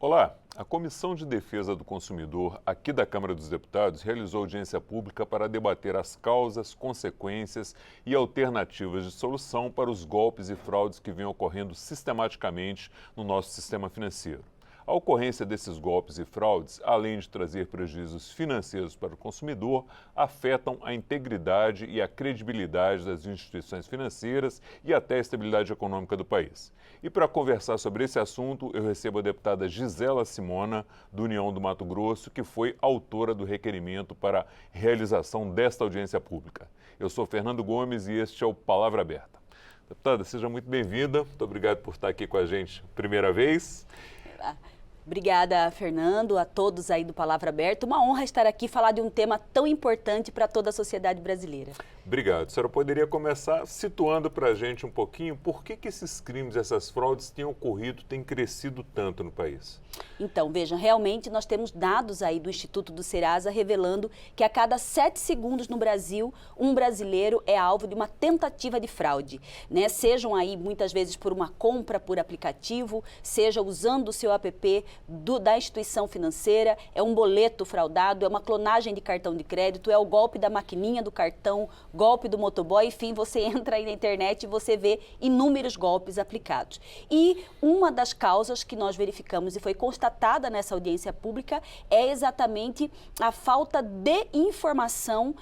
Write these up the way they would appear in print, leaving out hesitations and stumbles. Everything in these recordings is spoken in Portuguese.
Olá, a Comissão de Defesa do Consumidor aqui da Câmara dos Deputados realizou audiência pública para debater as causas, consequências e alternativas de solução para os golpes e fraudes que vêm ocorrendo sistematicamente no nosso sistema financeiro. A ocorrência desses golpes e fraudes, além de trazer prejuízos financeiros para o consumidor, afetam a integridade e a credibilidade das instituições financeiras e até a estabilidade econômica do país. E para conversar sobre esse assunto, eu recebo a deputada Gisela Simona, do União do Mato Grosso, que foi autora do requerimento para a realização desta audiência pública. Eu sou Fernando Gomes e este é o Palavra Aberta. Deputada, seja muito bem-vinda. Muito obrigado por estar aqui com a gente primeira vez. Obrigada, Fernando, a todos aí do Palavra Aberta. Uma honra estar aqui e falar de um tema tão importante para toda a sociedade brasileira. Obrigado. A senhora poderia começar situando para a gente um pouquinho por que esses crimes, essas fraudes têm ocorrido, têm crescido tanto no país? Então, vejam, realmente nós temos dados aí do Instituto do Serasa revelando que a cada 7 segundos no Brasil, um brasileiro é alvo de uma tentativa de fraude, né? Sejam aí muitas vezes por uma compra por aplicativo, seja usando o seu app da instituição financeira, é um boleto fraudado, é uma clonagem de cartão de crédito, é o golpe da maquininha do cartão, golpe do motoboy, enfim, você entra aí na internet e você vê inúmeros golpes aplicados. E uma das causas que nós verificamos e foi constatada nessa audiência pública é exatamente a falta de informação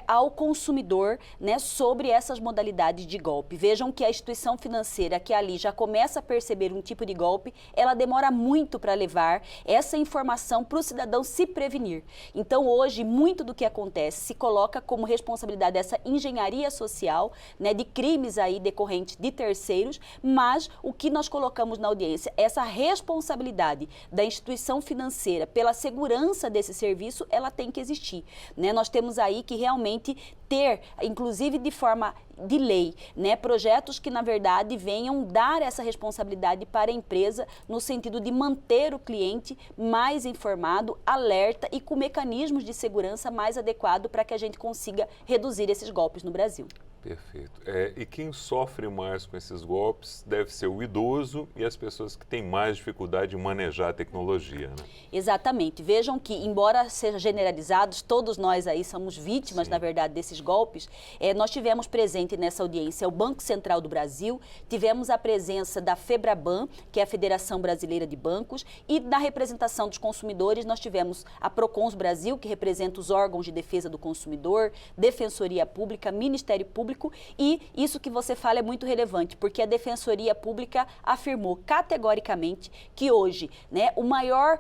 ao consumidor, né, sobre essas modalidades de golpe. Vejam que a instituição financeira que ali já começa a perceber um tipo de golpe, ela demora muito para levar essa informação para o cidadão se prevenir. Então, hoje, muito do que acontece se coloca como responsabilidade dessa engenharia social, né, de crimes aí decorrentes de terceiros, mas o que nós colocamos na audiência, essa responsabilidade da instituição financeira pela segurança desse serviço, ela tem que existir, né? Nós temos aí que realmente ter, inclusive de forma de lei, né, projetos que na verdade venham dar essa responsabilidade para a empresa no sentido de manter o cliente mais informado, alerta e com mecanismos de segurança mais adequados para que a gente consiga reduzir esses golpes no Brasil. Perfeito. E quem sofre mais com esses golpes deve ser o idoso e as pessoas que têm mais dificuldade de manejar a tecnologia, né? Exatamente. Vejam que, embora sejam generalizados, todos nós aí somos vítimas, Sim, na verdade, desses golpes. Nós tivemos presente nessa audiência o Banco Central do Brasil, tivemos a presença da FEBRABAN, que é a Federação Brasileira de Bancos, e na representação dos consumidores nós tivemos a Procons Brasil, que representa os órgãos de defesa do consumidor, Defensoria Pública, Ministério Público, e isso que você fala é muito relevante, porque a Defensoria Pública afirmou categoricamente que hoje, né, o maior,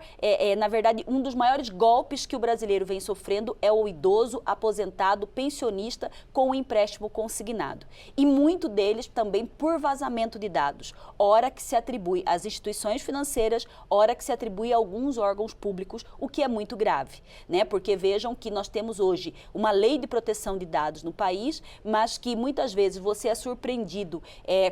na verdade, um dos maiores golpes que o brasileiro vem sofrendo é o idoso, aposentado, pensionista com o empréstimo consignado. E muito deles também por vazamento de dados, ora que se atribui às instituições financeiras, ora que se atribui a alguns órgãos públicos, o que é muito grave, né? Porque vejam que nós temos hoje uma lei de proteção de dados no país, mas que muitas vezes você é surpreendido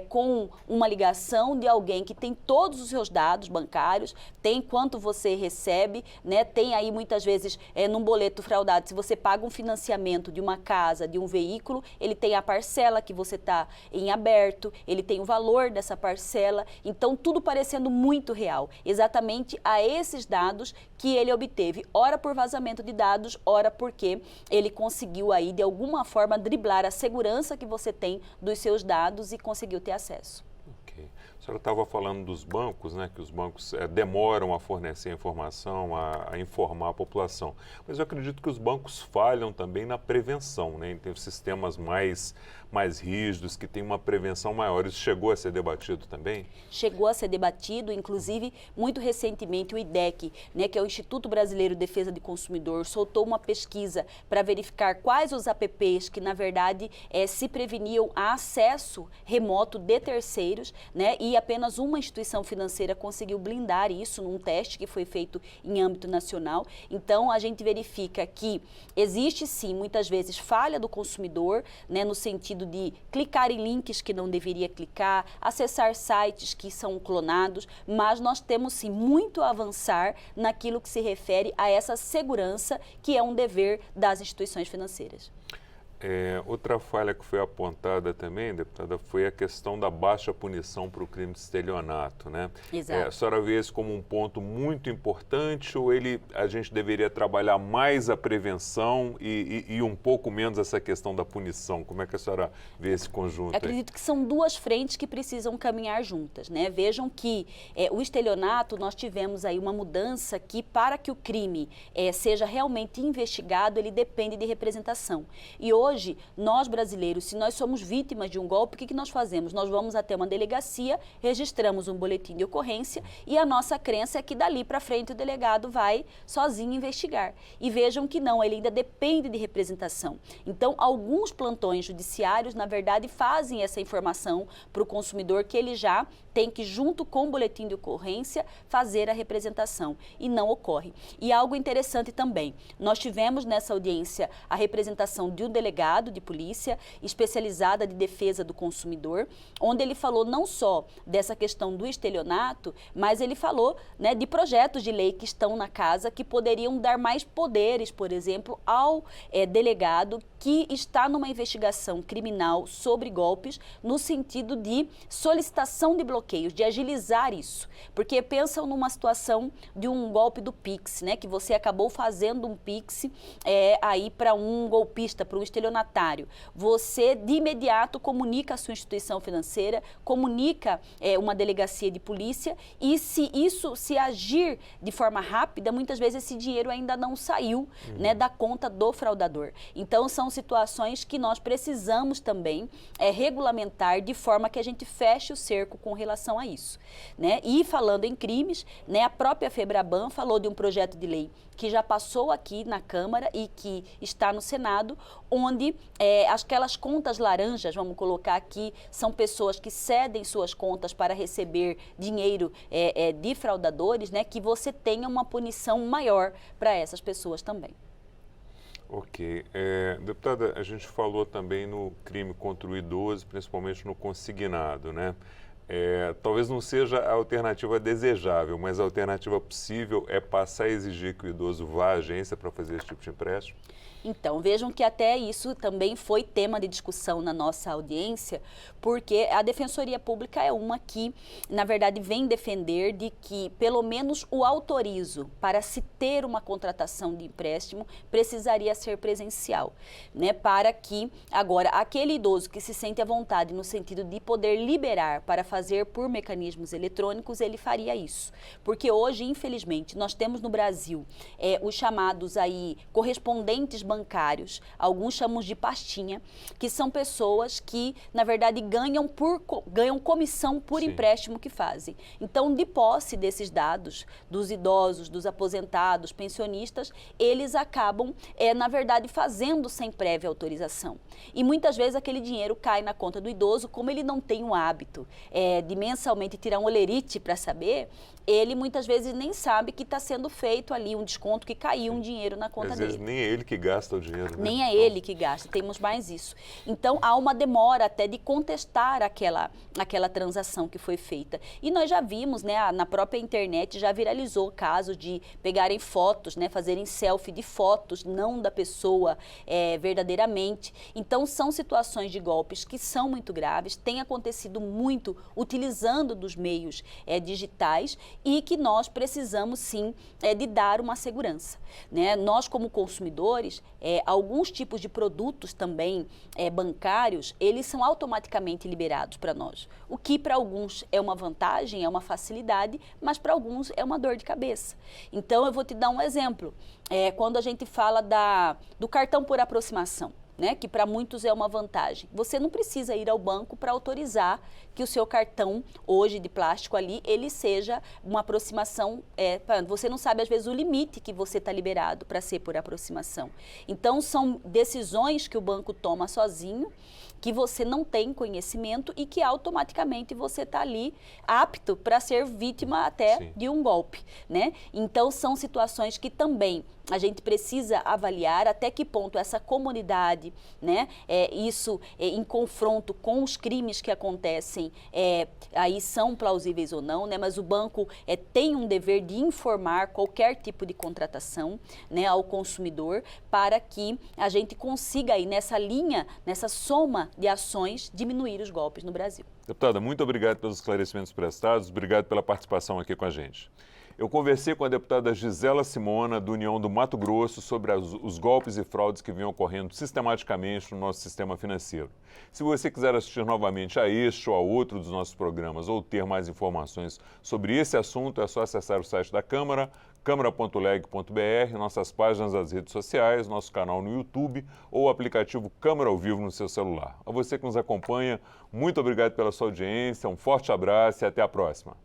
com uma ligação de alguém que tem todos os seus dados bancários, tem quanto você recebe, né? Tem aí muitas vezes num boleto fraudado, se você paga um financiamento de uma casa, de um veículo, ele tem a parcela que você está em aberto, ele tem o valor dessa parcela, então tudo parecendo muito real, exatamente a esses dados que ele obteve, ora por vazamento de dados, ora porque ele conseguiu aí de alguma forma driblar a segurança que você tem dos seus dados e conseguiu ter acesso. Ok. A senhora estava falando dos bancos, né, que os bancos demoram a fornecer informação, a informar a população. Mas eu acredito que os bancos falham também na prevenção, né? Tem sistemas mais rígidos, que têm uma prevenção maior. Isso chegou a ser debatido também? Chegou a ser debatido, inclusive, muito recentemente o IDEC, né, que é o Instituto Brasileiro de Defesa do Consumidor, soltou uma pesquisa para verificar quais os apps que, na verdade, se preveniam a acesso remoto de terceiros, né, e apenas uma instituição financeira conseguiu blindar isso num teste que foi feito em âmbito nacional. Então, a gente verifica que existe, sim, muitas vezes, falha do consumidor, né, no sentido de clicar em links que não deveria clicar, acessar sites que são clonados, mas nós temos sim muito a avançar naquilo que se refere a essa segurança que é um dever das instituições financeiras. Outra falha que foi apontada também, deputada, foi a questão da baixa punição para o crime de estelionato, né? Exato. A senhora vê esse como um ponto muito importante ou a gente deveria trabalhar mais a prevenção e um pouco menos essa questão da punição? Como é que a senhora vê esse conjunto aí? Acredito que são duas frentes que precisam caminhar juntas, né? Vejam que o estelionato, nós tivemos aí uma mudança que para que o crime seja realmente investigado, ele depende de representação. E hoje, nós brasileiros, se nós somos vítimas de um golpe, o que nós fazemos? Nós vamos até uma delegacia, registramos um boletim de ocorrência e a nossa crença é que dali para frente o delegado vai sozinho investigar. E vejam que não, ele ainda depende de representação. Então, alguns plantões judiciários, na verdade, fazem essa informação para o consumidor que ele já tem que, junto com o boletim de ocorrência, fazer a representação. E não ocorre. E algo interessante também, nós tivemos nessa audiência a representação de um delegado de polícia especializada de defesa do consumidor, onde ele falou não só dessa questão do estelionato, mas ele falou, né, de projetos de lei que estão na casa que poderiam dar mais poderes, por exemplo, ao delegado que está numa investigação criminal sobre golpes, no sentido de solicitação de bloqueios, de agilizar isso. Porque pensam numa situação de um golpe do Pix, né, que você acabou fazendo um Pix aí para um golpista, para um estelionatário. Você, de imediato, comunica a sua instituição financeira, comunica uma delegacia de polícia e se agir de forma rápida, muitas vezes esse dinheiro ainda não saiu, né, da conta do fraudador. Então, são situações que nós precisamos também regulamentar de forma que a gente feche o cerco com relação a isso, né? E falando em crimes, né, a própria FEBRABAN falou de um projeto de lei que já passou aqui na Câmara e que está no Senado, onde aquelas contas laranjas, vamos colocar aqui, são pessoas que cedem suas contas para receber dinheiro de fraudadores, né, que você tenha uma punição maior para essas pessoas também. Ok. Deputada, a gente falou também no crime contra o idoso, principalmente no consignado, né? Talvez não seja a alternativa desejável, mas a alternativa possível é passar a exigir que o idoso vá à agência para fazer esse tipo de empréstimo? Então, vejam que até isso também foi tema de discussão na nossa audiência, porque a Defensoria Pública é uma que, na verdade, vem defender de que, pelo menos, o autorizo para se ter uma contratação de empréstimo precisaria ser presencial, né? Para que, agora, aquele idoso que se sente à vontade no sentido de poder liberar para fazer por mecanismos eletrônicos, ele faria isso. Porque hoje, infelizmente, nós temos no Brasil os chamados aí correspondentes bancários, alguns chamamos de pastinha, que são pessoas que, na verdade, ganham comissão por Sim. empréstimo que fazem. Então, de posse desses dados, dos idosos, dos aposentados, pensionistas, eles acabam, na verdade, fazendo sem prévia autorização. E muitas vezes aquele dinheiro cai na conta do idoso, como ele não tem o hábito de mensalmente tirar um olerite para saber, ele muitas vezes nem sabe que está sendo feito ali um desconto, que caiu um dinheiro na conta dele. Às vezes nem é ele que gasta o dinheiro, né? Nem é ele que gasta, temos mais isso. Então, há uma demora até de contestar aquela transação que foi feita. E nós já vimos, né, na própria internet, já viralizou casos de pegarem fotos, né, fazerem selfie de fotos, não da pessoa verdadeiramente. Então, são situações de golpes que são muito graves, tem acontecido muito utilizando dos meios digitais e que nós precisamos, sim, de dar uma segurança, né? Nós, como consumidores, alguns tipos de produtos também bancários, eles são automaticamente liberados para nós. O que para alguns é uma vantagem, é uma facilidade, mas para alguns é uma dor de cabeça. Então, eu vou te dar um exemplo. Quando a gente fala do cartão por aproximação, né, que para muitos é uma vantagem. Você não precisa ir ao banco para autorizar que o seu cartão, hoje de plástico ali, ele seja uma aproximação. Você não sabe, às vezes, o limite que você está liberado para ser por aproximação. Então, são decisões que o banco toma sozinho, que você não tem conhecimento e que automaticamente você está ali apto para ser vítima até Sim. de um golpe, né? Então, são situações que também a gente precisa avaliar até que ponto essa comunidade, né, isso em confronto com os crimes que acontecem, aí são plausíveis ou não, né, mas o banco tem um dever de informar qualquer tipo de contratação, né, ao consumidor, para que a gente consiga aí nessa linha, nessa soma de ações, diminuir os golpes no Brasil. Deputada, muito obrigado pelos esclarecimentos prestados, obrigado pela participação aqui com a gente. Eu conversei com a deputada Gisela Simona, do União do Mato Grosso, sobre os golpes e fraudes que vinham ocorrendo sistematicamente no nosso sistema financeiro. Se você quiser assistir novamente a este ou a outro dos nossos programas ou ter mais informações sobre esse assunto, é só acessar o site da Câmara, câmara.leg.br, nossas páginas das redes sociais, nosso canal no YouTube ou o aplicativo Câmara ao Vivo no seu celular. A você que nos acompanha, muito obrigado pela sua audiência, um forte abraço e até a próxima.